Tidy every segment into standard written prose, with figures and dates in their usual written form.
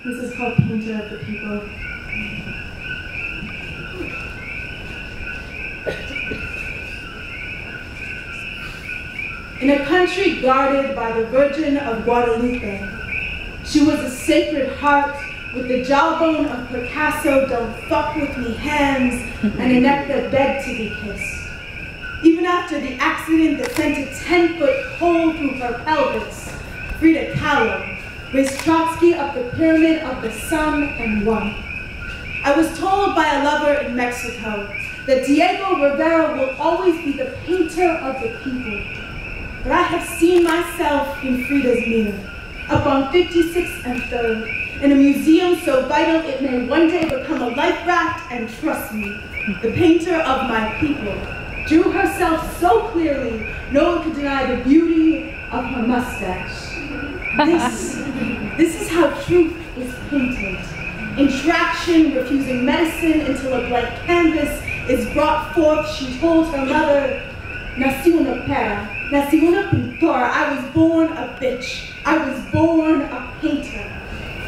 This is called Painter of the People. In a country guarded by the Virgin of Guadalupe, she was a sacred heart with the jawbone of Picasso, don't fuck with me hands, and a neck that begged to be kissed. Even after the accident that sent a 10-foot hole through her pelvis, Frida Kahlo raced Trotsky up the pyramid of the sun and won. I was told by a lover in Mexico that Diego Rivera will always be the painter of the people. But I have seen myself in Frida's mirror, up on 56th and 3rd, in a museum so vital it may one day become a life raft, and trust me, the painter of my people drew herself so clearly no one could deny the beauty of her mustache. This is how truth is painted. In traction, refusing medicine until a blank canvas is brought forth, she told her mother, "Nací una perra, nací una pintora." I was born a bitch. I was born a painter.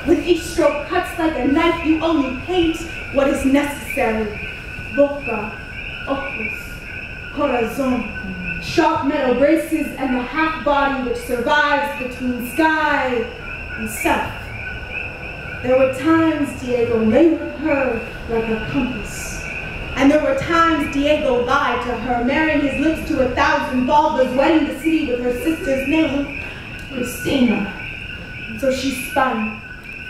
With each stroke cuts like a knife, you only paint what is necessary. Boca, ojos, corazón. Sharp metal braces and the half body which survives between sky and self. There were times Diego lay with her like a compass. And there were times Diego lied to her, marrying his lips to 1,000 vulvas, wedding the city with her sister's name, Christina. So she spun,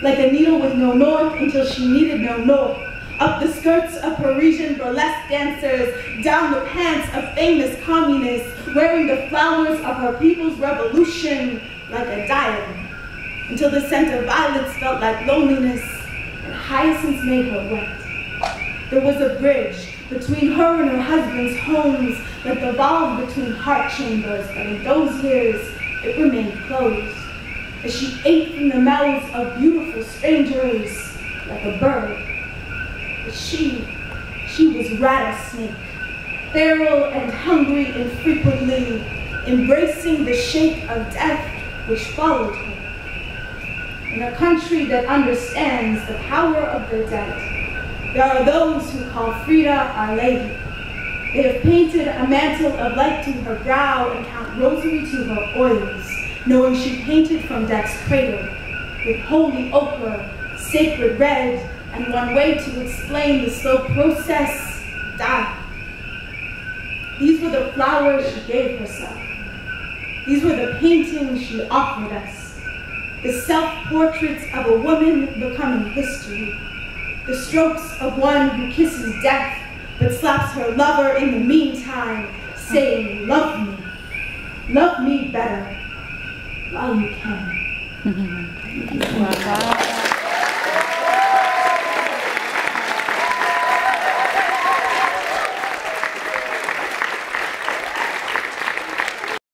like a needle with no north, until she needed no north. Up the skirts of Parisian burlesque dancers, down the pants of famous communists, wearing the flowers of her people's revolution like a diadem, until the scent of violets felt like loneliness, and hyacinths made her wet. There was a bridge between her and her husband's homes, like the valve between heart chambers, but in those years, it remained closed, as she ate from the mouths of beautiful strangers like a bird. But she was rattlesnake, feral and hungry infrequently, embracing the shake of death which followed her. In a country that understands the power of the dead, there are those who call Frida Our Lady. They have painted a mantle of light to her brow and count rosary to her oils, knowing she painted from death's cradle, with holy ochre, sacred red, and one way to explain the slow process, dye. These were the flowers she gave herself. These were the paintings she offered us. The self-portraits of a woman becoming history. The strokes of one who kisses death, but slaps her lover in the meantime, saying, love me better, while you can. Wow.